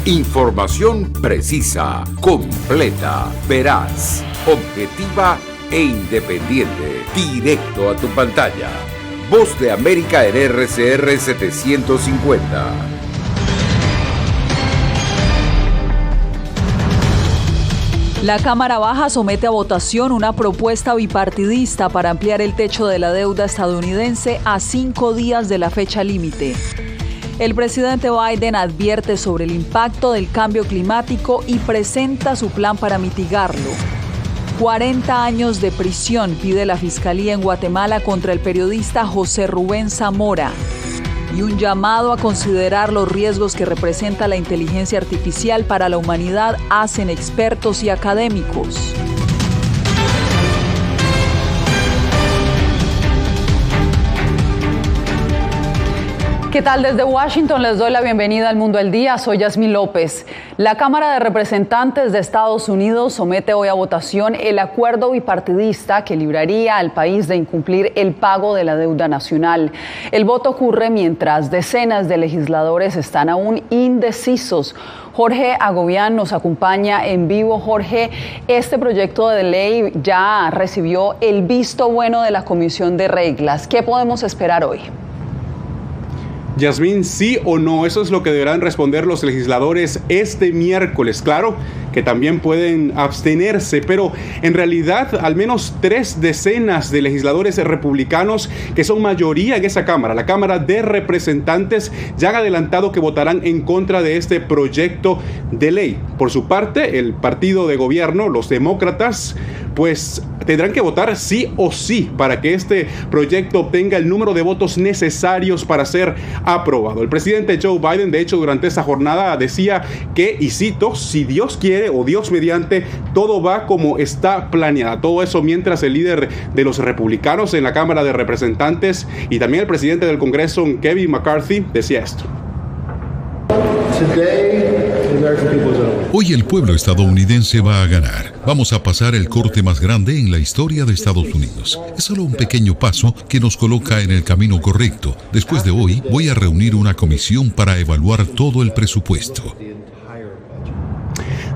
Información precisa, completa, veraz, objetiva e independiente. Directo a tu pantalla. Voz de América en RCR 750. La Cámara Baja somete a votación una propuesta bipartidista para ampliar el techo de la deuda estadounidense a 5 días de la fecha límite. El presidente Biden advierte sobre el impacto del cambio climático y presenta su plan para mitigarlo. 40 años de prisión pide la Fiscalía en Guatemala contra el periodista José Rubén Zamora. Y un llamado a considerar los riesgos que representa la inteligencia artificial para la humanidad hacen expertos y académicos. ¿Qué tal? Desde Washington les doy la bienvenida al Mundo al Día. Soy Yasmín López. La Cámara de Representantes de Estados Unidos somete hoy a votación el acuerdo bipartidista que libraría al país de incumplir el pago de la deuda nacional. El voto ocurre mientras decenas de legisladores están aún indecisos. Jorge Agobián nos acompaña en vivo. Jorge, este proyecto de ley ya recibió el visto bueno de la Comisión de Reglas. ¿Qué podemos esperar hoy? Yasmín, ¿sí o no? Eso es lo que deberán responder los legisladores este miércoles. Claro que también pueden abstenerse, pero en realidad al menos 3 decenas de legisladores republicanos que son mayoría en esa Cámara, la Cámara de Representantes, ya han adelantado que votarán en contra de este proyecto de ley. Por su parte, el partido de gobierno, los demócratas, pues tendrán que votar sí o sí para que este proyecto obtenga el número de votos necesarios para ser aprobado. El presidente Joe Biden, de hecho, durante esta jornada decía que, y cito, si Dios quiere o Dios mediante, todo va como está planeado. Todo eso mientras el líder de los republicanos en la Cámara de Representantes y también el presidente del Congreso, Kevin McCarthy, decía esto. Hoy el pueblo estadounidense va a ganar. Vamos a pasar el corte más grande en la historia de Estados Unidos. Es solo un pequeño paso que nos coloca en el camino correcto. Después de hoy, voy a reunir una comisión para evaluar todo el presupuesto.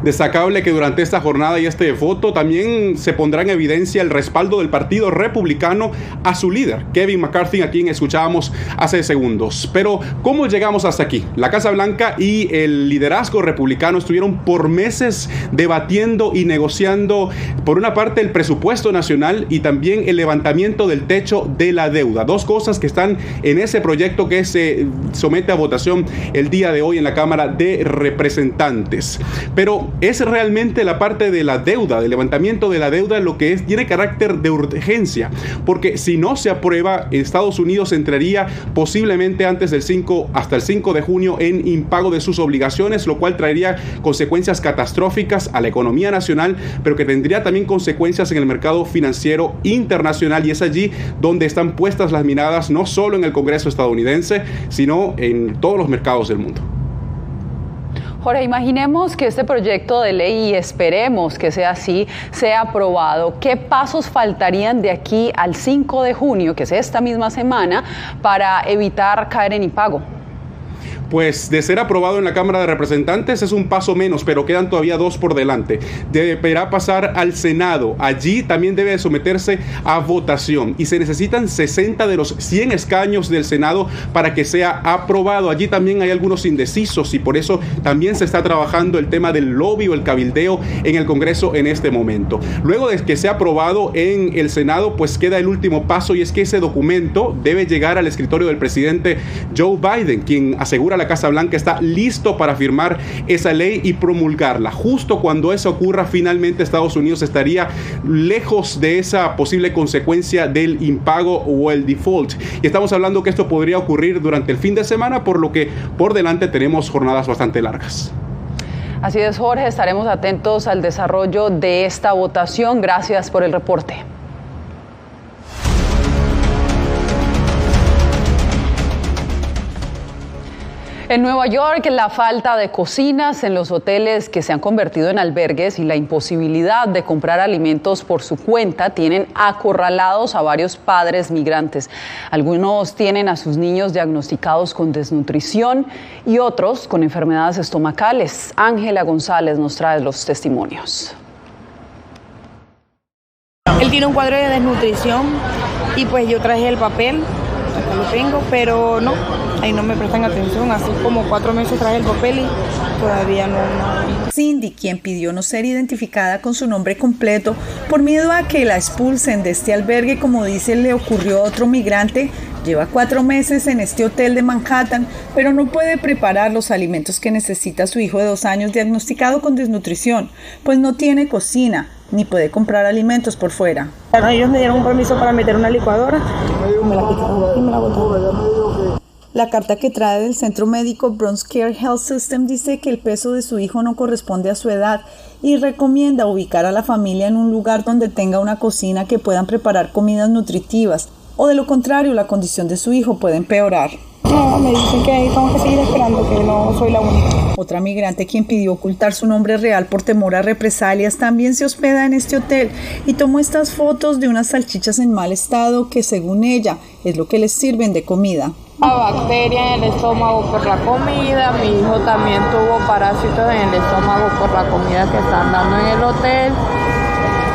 Destacable que durante esta jornada y este voto también se pondrá en evidencia el respaldo del Partido Republicano a su líder, Kevin McCarthy, a quien escuchábamos hace segundos. Pero, ¿cómo llegamos hasta aquí? La Casa Blanca y el liderazgo republicano estuvieron por meses debatiendo y negociando, por una parte, el presupuesto nacional y también el levantamiento del techo de la deuda. 2 cosas que están en ese proyecto que se somete a votación el día de hoy en la Cámara de Representantes. Pero es realmente la parte de la deuda, del levantamiento de la deuda, lo que tiene carácter de urgencia, porque si no se aprueba, Estados Unidos entraría posiblemente antes del 5 hasta el 5 de junio en impago de sus obligaciones, lo cual traería consecuencias catastróficas a la economía nacional, pero que tendría también consecuencias en el mercado financiero internacional, y es allí donde están puestas las miradas, no solo en el Congreso estadounidense, sino en todos los mercados del mundo. Jorge, imaginemos que este proyecto de ley, y esperemos que sea así, sea aprobado. ¿Qué pasos faltarían de aquí al 5 de junio, que es esta misma semana, para evitar caer en impago? Pues de ser aprobado en la Cámara de Representantes es un paso menos, pero quedan todavía 2 por delante. Deberá pasar al Senado. Allí también debe someterse a votación y se necesitan 60 de los 100 escaños del Senado para que sea aprobado. Allí también hay algunos indecisos y por eso también se está trabajando el tema del lobby o el cabildeo en el Congreso en este momento. Luego de que sea aprobado en el Senado, pues queda el último paso, y es que ese documento debe llegar al escritorio del presidente Joe Biden, quien asegura la Casa Blanca está listo para firmar esa ley y promulgarla. Justo cuando eso ocurra, finalmente Estados Unidos estaría lejos de esa posible consecuencia del impago o el default. Y estamos hablando que esto podría ocurrir durante el fin de semana, por lo que por delante tenemos jornadas bastante largas. Así es, Jorge, estaremos atentos al desarrollo de esta votación. Gracias por el reporte. En Nueva York, la falta de cocinas en los hoteles que se han convertido en albergues y la imposibilidad de comprar alimentos por su cuenta tienen acorralados a varios padres migrantes. Algunos tienen a sus niños diagnosticados con desnutrición y otros con enfermedades estomacales. Ángela González nos trae los testimonios. Él tiene un cuadro de desnutrición y pues yo traje el papel, acá lo tengo, pero no, ahí no me prestan atención, así como 4 meses traje el papel y todavía no. Cindy, quien pidió no ser identificada con su nombre completo por miedo a que la expulsen de este albergue, como dice, le ocurrió a otro migrante. Lleva 4 meses en este hotel de Manhattan, pero no puede preparar los alimentos que necesita su hijo de 2 años diagnosticado con desnutrición, pues no tiene cocina ni puede comprar alimentos por fuera. Ellos me dieron un permiso para meter una licuadora, me la quitaron y me la botaron. La carta que trae del centro médico Bronx Care Health System dice que el peso de su hijo no corresponde a su edad y recomienda ubicar a la familia en un lugar donde tenga una cocina que puedan preparar comidas nutritivas, o de lo contrario la condición de su hijo puede empeorar. No, me dicen que tengo que seguir esperando, que no soy la única. Otra migrante, quien pidió ocultar su nombre real por temor a represalias, también se hospeda en este hotel y tomó estas fotos de unas salchichas en mal estado que, según ella, es lo que les sirven de comida. Bacteria en el estómago por la comida, mi hijo también tuvo parásitos en el estómago por la comida que están dando en el hotel.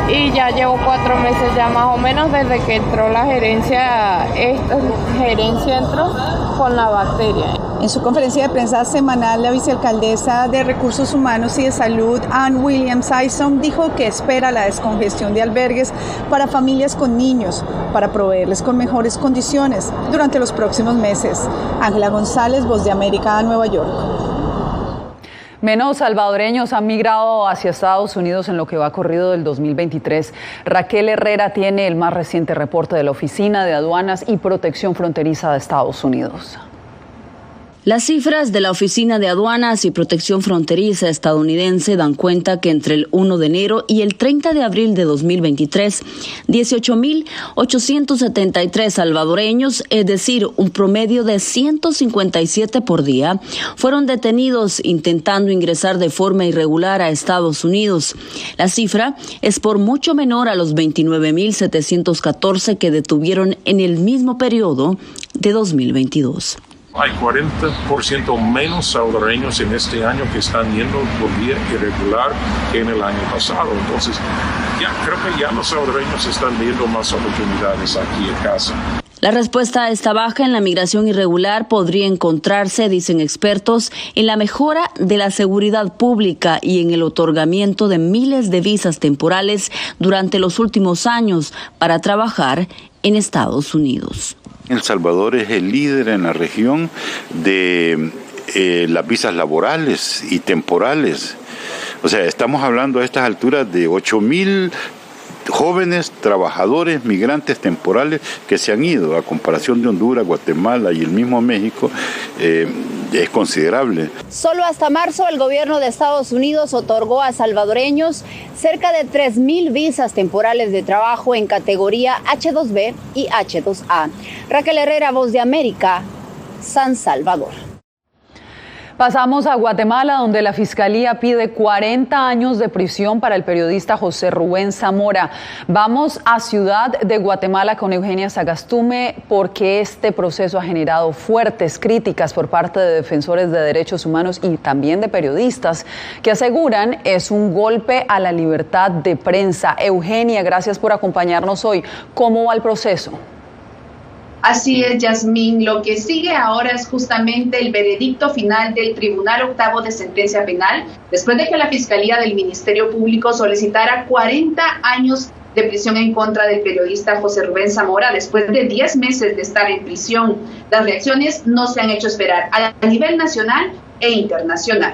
Y ya llevo 4 meses ya más o menos desde que entró la gerencia, esta gerencia entró con la bacteria. En su conferencia de prensa semanal, la vicealcaldesa de Recursos Humanos y de Salud, Ann Williams Isom, dijo que espera la descongestión de albergues para familias con niños, para proveerles con mejores condiciones durante los próximos meses. Ángela González, Voz de América, Nueva York. Menos salvadoreños han migrado hacia Estados Unidos en lo que va corrido del 2023. Raquel Herrera tiene el más reciente reporte de la Oficina de Aduanas y Protección Fronteriza de Estados Unidos. Las cifras de la Oficina de Aduanas y Protección Fronteriza estadounidense dan cuenta que entre el 1 de enero y el 30 de abril de 2023, 18.873 salvadoreños, es decir, un promedio de 157 por día, fueron detenidos intentando ingresar de forma irregular a Estados Unidos. La cifra es por mucho menor a los 29.714 que detuvieron en el mismo periodo de 2022. Hay 40% menos salvadoreños en este año que están yendo por vía irregular que en el año pasado. Entonces, creo que ya los salvadoreños están viendo más oportunidades aquí en casa. La respuesta a esta baja en la migración irregular podría encontrarse, dicen expertos, en la mejora de la seguridad pública y en el otorgamiento de miles de visas temporales durante los últimos años para trabajar en Estados Unidos. El Salvador es el líder en la región de las visas laborales y temporales. O sea, estamos hablando a estas alturas de 8,000 jóvenes trabajadores, migrantes temporales que se han ido, a comparación de Honduras, Guatemala y el mismo México, es considerable. Solo hasta marzo el gobierno de Estados Unidos otorgó a salvadoreños cerca de 3,000 visas temporales de trabajo en categoría H2B y H2A. Raquel Herrera, Voz de América, San Salvador. Pasamos a Guatemala, donde la Fiscalía pide 40 años de prisión para el periodista José Rubén Zamora. Vamos a Ciudad de Guatemala con Eugenia Sagastume, porque este proceso ha generado fuertes críticas por parte de defensores de derechos humanos y también de periodistas, que aseguran es un golpe a la libertad de prensa. Eugenia, gracias por acompañarnos hoy. ¿Cómo va el proceso? Así es, Yasmín. Lo que sigue ahora es justamente el veredicto final del Tribunal Octavo de Sentencia Penal, después de que la Fiscalía del Ministerio Público solicitara 40 años de prisión en contra del periodista José Rubén Zamora, después de 10 meses de estar en prisión. Las reacciones no se han hecho esperar a nivel nacional e internacional.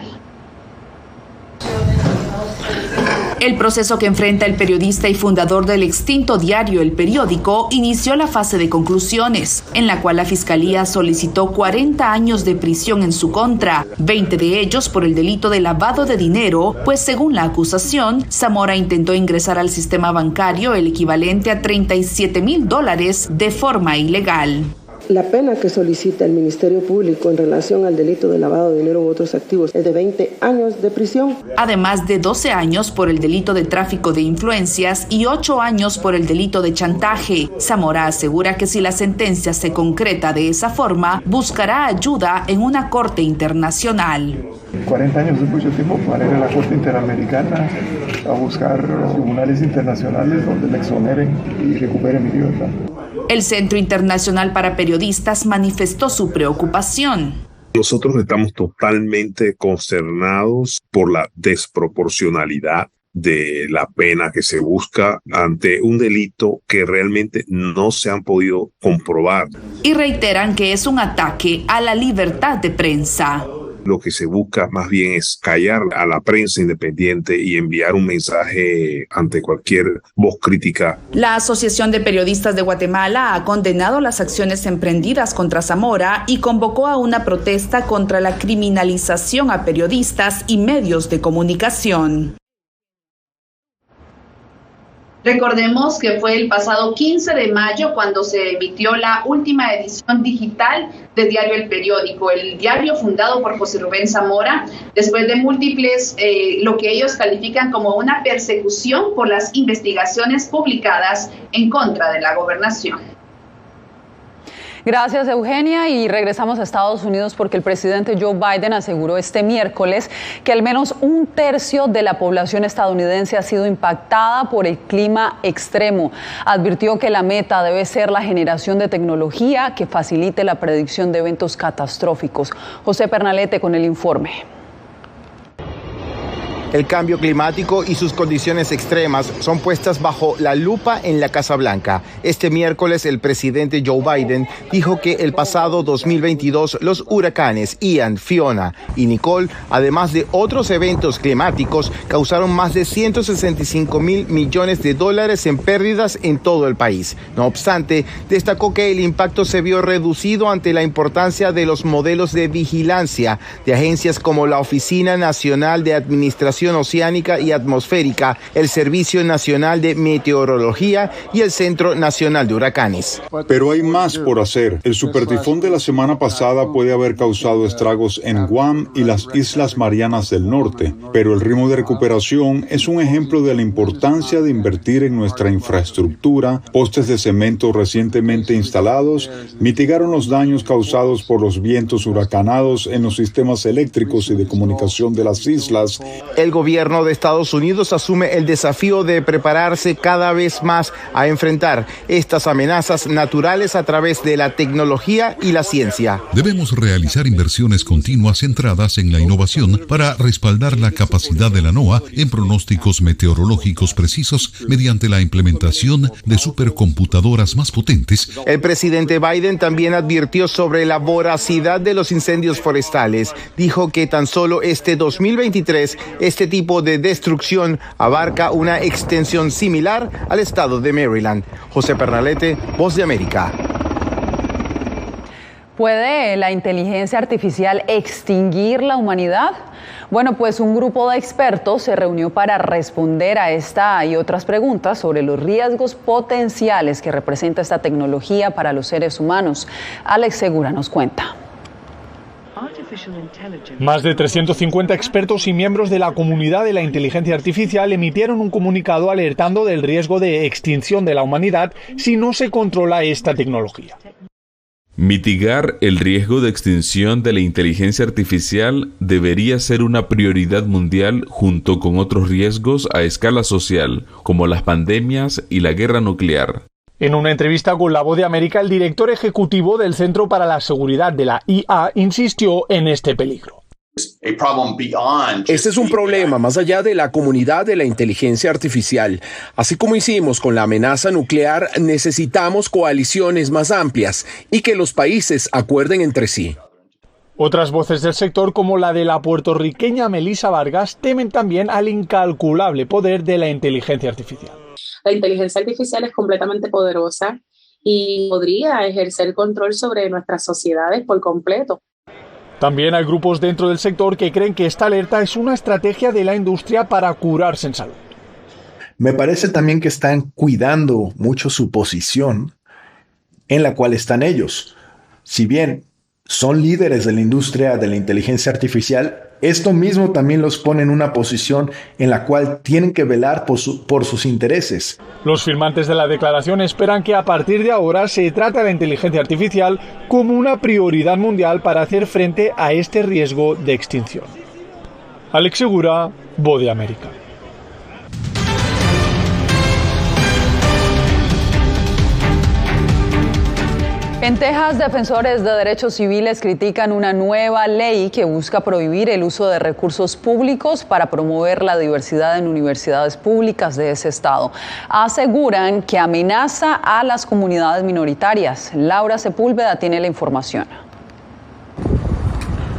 El proceso que enfrenta el periodista y fundador del extinto diario El Periódico inició la fase de conclusiones, en la cual la Fiscalía solicitó 40 años de prisión en su contra, 20 de ellos por el delito de lavado de dinero, pues según la acusación, Zamora intentó ingresar al sistema bancario el equivalente a $37,000 de forma ilegal. La pena que solicita el Ministerio Público en relación al delito de lavado de dinero u otros activos es de 20 años de prisión. Además de 12 años por el delito de tráfico de influencias y 8 años por el delito de chantaje. Zamora asegura que si la sentencia se concreta de esa forma, buscará ayuda en una corte internacional. 40 años es mucho tiempo para ir a la Corte Interamericana a buscar tribunales internacionales donde me exoneren y recuperen mi libertad. El Centro Internacional para Periodistas manifestó su preocupación. Nosotros estamos totalmente consternados por la desproporcionalidad de la pena que se busca ante un delito que realmente no se han podido comprobar. Y reiteran que es un ataque a la libertad de prensa. Lo que se busca más bien es callar a la prensa independiente y enviar un mensaje ante cualquier voz crítica. La Asociación de Periodistas de Guatemala ha condenado las acciones emprendidas contra Zamora y convocó a una protesta contra la criminalización a periodistas y medios de comunicación. Recordemos que fue el pasado 15 de mayo cuando se emitió la última edición digital de Diario El Periódico, el diario fundado por José Rubén Zamora, después de múltiples, lo que ellos califican como una persecución por las investigaciones publicadas en contra de la gobernación. Gracias, Eugenia, y regresamos a Estados Unidos porque el presidente Joe Biden aseguró este miércoles que al menos 1/3 de la población estadounidense ha sido impactada por el clima extremo. Advirtió que la meta debe ser la generación de tecnología que facilite la predicción de eventos catastróficos. José Pernalete con el informe. El cambio climático y sus condiciones extremas son puestas bajo la lupa en la Casa Blanca. Este miércoles el presidente Joe Biden dijo que el pasado 2022 los huracanes Ian, Fiona y Nicole, además de otros eventos climáticos, causaron más de $165 millones en pérdidas en todo el país. No obstante, destacó que el impacto se vio reducido ante la importancia de los modelos de vigilancia de agencias como la Oficina Nacional de Administración Oceánica y Atmosférica, el Servicio Nacional de Meteorología y el Centro Nacional de Huracanes. Pero hay más por hacer. El supertifón de la semana pasada puede haber causado estragos en Guam y las Islas Marianas del Norte, pero el ritmo de recuperación es un ejemplo de la importancia de invertir en nuestra infraestructura. Postes de cemento recientemente instalados mitigaron los daños causados por los vientos huracanados en los sistemas eléctricos y de comunicación de las islas. El gobierno de Estados Unidos asume el desafío de prepararse cada vez más a enfrentar estas amenazas naturales a través de la tecnología y la ciencia. Debemos realizar inversiones continuas centradas en la innovación para respaldar la capacidad de la NOAA en pronósticos meteorológicos precisos mediante la implementación de supercomputadoras más potentes. El presidente Biden también advirtió sobre la voracidad de los incendios forestales. Dijo que tan solo este 2023 este tipo de destrucción abarca una extensión similar al estado de Maryland. José Pernalete, Voz de América. ¿Puede la inteligencia artificial extinguir la humanidad? Bueno, pues un grupo de expertos se reunió para responder a esta y otras preguntas sobre los riesgos potenciales que representa esta tecnología para los seres humanos. Alex Segura nos cuenta. Más de 350 expertos y miembros de la comunidad de la inteligencia artificial emitieron un comunicado alertando del riesgo de extinción de la humanidad si no se controla esta tecnología. Mitigar el riesgo de extinción de la inteligencia artificial debería ser una prioridad mundial junto con otros riesgos a escala social, como las pandemias y la guerra nuclear. En una entrevista con La Voz de América, el director ejecutivo del Centro para la Seguridad de la IA insistió en este peligro. Este es un problema más allá de la comunidad de la inteligencia artificial. Así como hicimos con la amenaza nuclear, necesitamos coaliciones más amplias y que los países acuerden entre sí. Otras voces del sector, como la de la puertorriqueña Melissa Vargas, temen también al incalculable poder de la inteligencia artificial. La inteligencia artificial es completamente poderosa y podría ejercer control sobre nuestras sociedades por completo. También hay grupos dentro del sector que creen que esta alerta es una estrategia de la industria para curarse en salud. Me parece también que están cuidando mucho su posición en la cual están ellos. si bien son líderes de la industria de la inteligencia artificial, esto mismo también los pone en una posición en la cual tienen que velar por sus intereses. Los firmantes de la declaración esperan que a partir de ahora se trate a la inteligencia artificial como una prioridad mundial para hacer frente a este riesgo de extinción. Alex Segura, Voz de América. En Texas, defensores de derechos civiles critican una nueva ley que busca prohibir el uso de recursos públicos para promover la diversidad en universidades públicas de ese estado. Aseguran que amenaza a las comunidades minoritarias. Laura Sepúlveda tiene la información.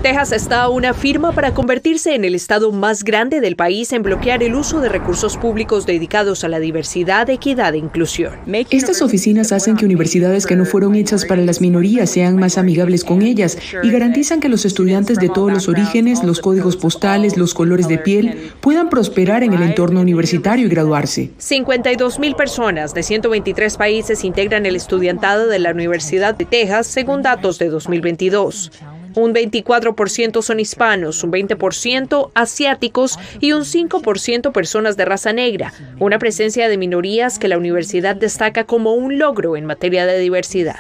Texas está a una firma para convertirse en el estado más grande del país en bloquear el uso de recursos públicos dedicados a la diversidad, equidad e inclusión. Estas oficinas hacen que universidades que no fueron hechas para las minorías sean más amigables con ellas y garantizan que los estudiantes de todos los orígenes, los códigos postales, los colores de piel puedan prosperar en el entorno universitario y graduarse. 52,000 personas de 123 países integran el estudiantado de la Universidad de Texas, según datos de 2022. Un 24% son hispanos, un 20% asiáticos y un 5% personas de raza negra, una presencia de minorías que la universidad destaca como un logro en materia de diversidad.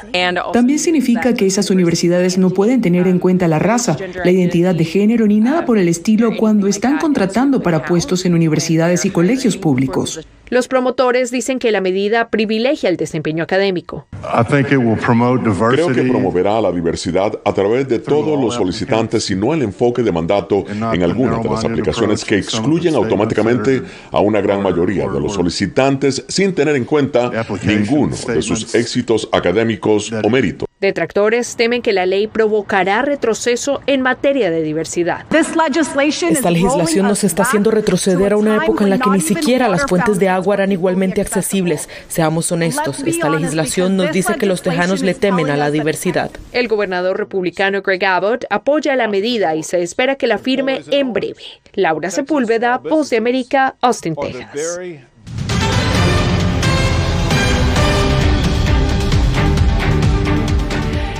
También significa que esas universidades no pueden tener en cuenta la raza, la identidad de género ni nada por el estilo cuando están contratando para puestos en universidades y colegios públicos. Los promotores dicen que la medida privilegia el desempeño académico. Creo que promoverá la diversidad a través de todos los solicitantes y no el enfoque de mandato en algunas de las aplicaciones que excluyen automáticamente a una gran mayoría de los solicitantes sin tener en cuenta ninguno de sus éxitos académicos o méritos. Detractores temen que la ley provocará retroceso en materia de diversidad. Esta legislación nos está haciendo retroceder a una época en la que ni siquiera las fuentes de agua eran igualmente accesibles. Seamos honestos, esta legislación nos dice que los tejanos le temen a la diversidad. El gobernador republicano Greg Abbott apoya la medida y se espera que la firme en breve. Laura Sepúlveda, Voz de América, Austin, Texas.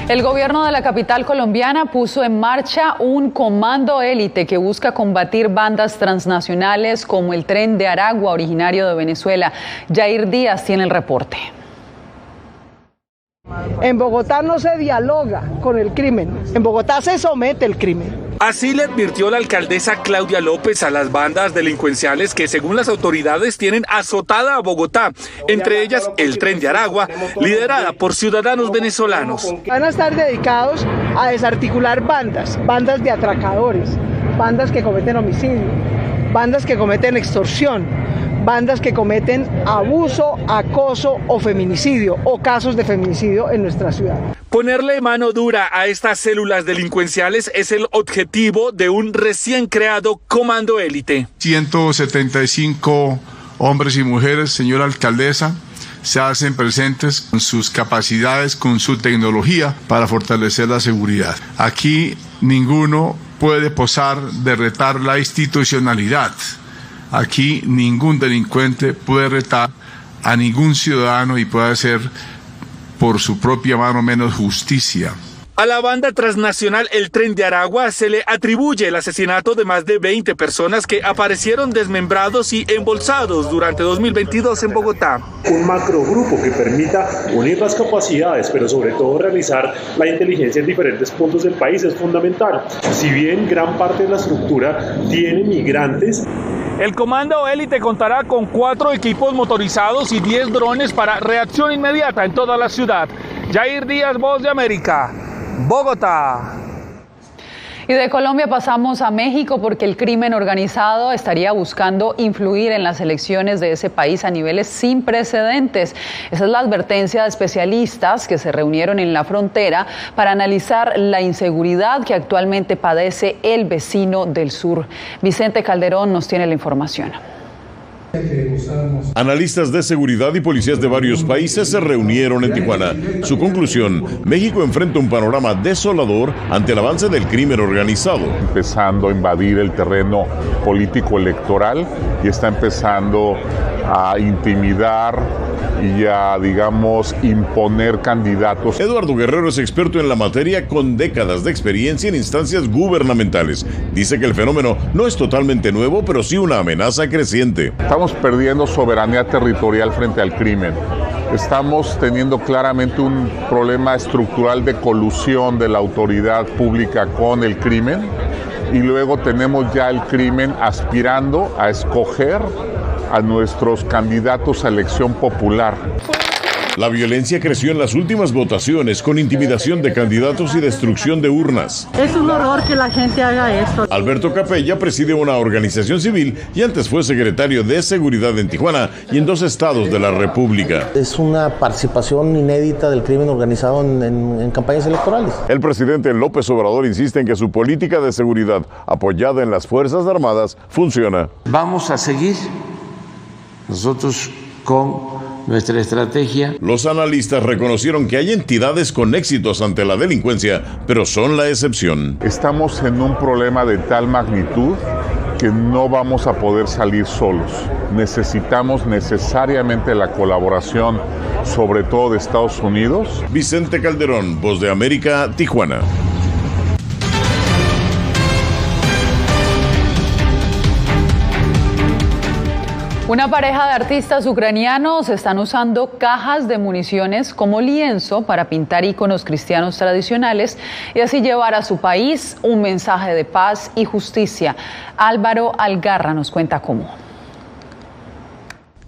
El gobierno de la capital colombiana puso en marcha un comando élite que busca combatir bandas transnacionales como el Tren de Aragua, originario de Venezuela. Jair Díaz tiene el reporte. En Bogotá no se dialoga con el crimen, en Bogotá se somete el crimen. Así le advirtió la alcaldesa Claudia López a las bandas delincuenciales que, según las autoridades, tienen azotada a Bogotá, entre ellas el Tren de Aragua, liderada por ciudadanos venezolanos. Van a estar dedicados a desarticular bandas de atracadores, bandas que cometen homicidio, bandas que cometen extorsión, bandas que cometen abuso, acoso o feminicidio o casos de feminicidio en nuestra ciudad. Ponerle mano dura a estas células delincuenciales es el objetivo de un recién creado comando élite. 175 hombres y mujeres, señora alcaldesa, se hacen presentes con sus capacidades, con su tecnología para fortalecer la seguridad. Aquí ninguno puede posar de retar la institucionalidad. Aquí ningún delincuente puede retar a ningún ciudadano y puede hacer por su propia mano menos justicia. A la banda transnacional El Tren de Aragua se le atribuye el asesinato de más de 20 personas que aparecieron desmembrados y embolsados durante 2022 en Bogotá. Un macrogrupo que permita unir las capacidades, pero sobre todo realizar la inteligencia en diferentes puntos del país es fundamental. Si bien gran parte de la estructura tiene migrantes, el comando élite contará con 4 equipos motorizados y 10 drones para reacción inmediata en toda la ciudad. Jair Díaz, Voz de América, Bogotá. Y de Colombia pasamos a México porque el crimen organizado estaría buscando influir en las elecciones de ese país a niveles sin precedentes. Esa es la advertencia de especialistas que se reunieron en la frontera para analizar la inseguridad que actualmente padece el vecino del sur. Vicente Calderón nos tiene la información. Analistas de seguridad y policías de varios países se reunieron en Tijuana. Su conclusión: México enfrenta un panorama desolador ante el avance del crimen organizado. Empezando a invadir el terreno político electoral y está empezando a intimidar y a, digamos, imponer candidatos. Eduardo Guerrero es experto en la materia con décadas de experiencia en instancias gubernamentales. Dice que el fenómeno no es totalmente nuevo, pero sí una amenaza creciente. Estamos perdiendo soberanía territorial frente al crimen. Estamos teniendo claramente un problema estructural de colusión de la autoridad pública con el crimen, y luego tenemos ya el crimen aspirando a escoger a nuestros candidatos a elección popular. La violencia creció en las últimas votaciones con intimidación de candidatos y destrucción de urnas. Es un horror que la gente haga esto. Alberto Capella preside una organización civil y antes fue secretario de Seguridad en Tijuana y en 2 estados de la República. Es una participación inédita del crimen organizado en campañas electorales. El presidente López Obrador insiste en que su política de seguridad apoyada en las Fuerzas Armadas funciona. Vamos a seguir nosotros con nuestra estrategia. Los analistas reconocieron que hay entidades con éxitos ante la delincuencia, pero son la excepción. Estamos en un problema de tal magnitud que no vamos a poder salir solos. Necesitamos necesariamente la colaboración, sobre todo de Estados Unidos. Vicente Calderón, Voz de América, Tijuana. Una pareja de artistas ucranianos están usando cajas de municiones como lienzo para pintar íconos cristianos tradicionales y así llevar a su país un mensaje de paz y justicia. Álvaro Algarra nos cuenta cómo.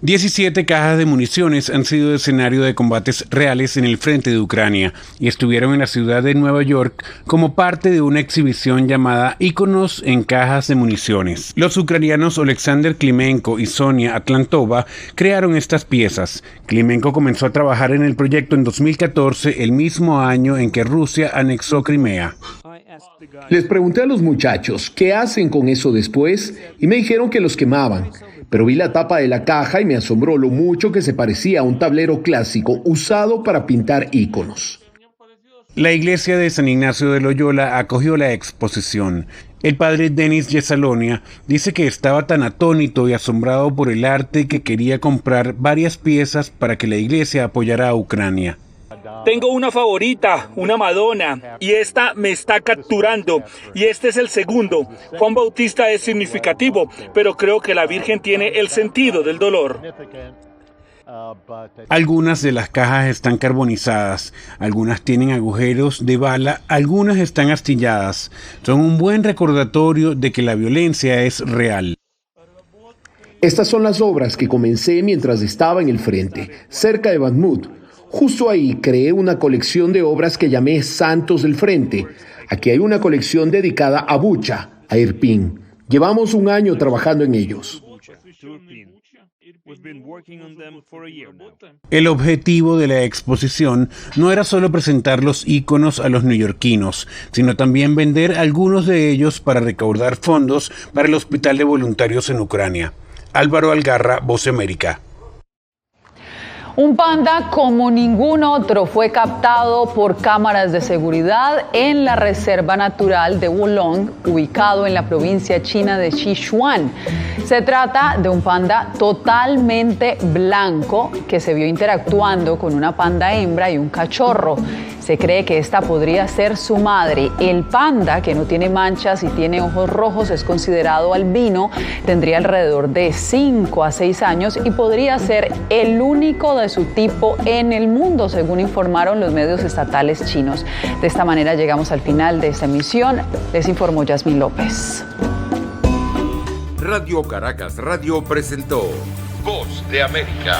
17 cajas de municiones han sido escenario de combates reales en el frente de Ucrania y estuvieron en la ciudad de Nueva York como parte de una exhibición llamada Íconos en cajas de municiones. Los ucranianos Oleksandr Klimenko y Sonia Atlantova crearon estas piezas. Klimenko comenzó a trabajar en el proyecto en 2014, el mismo año en que Rusia anexó Crimea. Les pregunté a los muchachos qué hacen con eso después y me dijeron que los quemaban. Pero vi la tapa de la caja y me asombró lo mucho que se parecía a un tablero clásico usado para pintar íconos. La iglesia de San Ignacio de Loyola acogió la exposición. El padre Denis Yesalonia dice que estaba tan atónito y asombrado por el arte que quería comprar varias piezas para que la iglesia apoyara a Ucrania. Tengo una favorita, una Madonna, y esta me está capturando, y este es el segundo. Juan Bautista es significativo, pero creo que la Virgen tiene el sentido del dolor. Algunas de las cajas están carbonizadas, algunas tienen agujeros de bala, algunas están astilladas. Son un buen recordatorio de que la violencia es real. Estas son las obras que comencé mientras estaba en el frente, cerca de Bakhmut. Justo ahí creé una colección de obras que llamé Santos del Frente. Aquí hay una colección dedicada a Bucha, a Irpin. Llevamos un año trabajando en ellos. El objetivo de la exposición no era solo presentar los íconos a los neoyorquinos, sino también vender algunos de ellos para recaudar fondos para el Hospital de Voluntarios en Ucrania. Álvaro Algarra, Voz de América. Un panda como ningún otro fue captado por cámaras de seguridad en la Reserva Natural de Wolong, ubicado en la provincia china de Sichuan. Se trata de un panda totalmente blanco que se vio interactuando con una panda hembra y un cachorro. Se cree que esta podría ser su madre. El panda, que no tiene manchas y tiene ojos rojos, es considerado albino, tendría alrededor de 5 a 6 años y podría ser el único de su tipo en el mundo, según informaron los medios estatales chinos. De esta manera llegamos al final de esta emisión. Les informó Yasmín López. Radio Caracas Radio presentó Voz de América.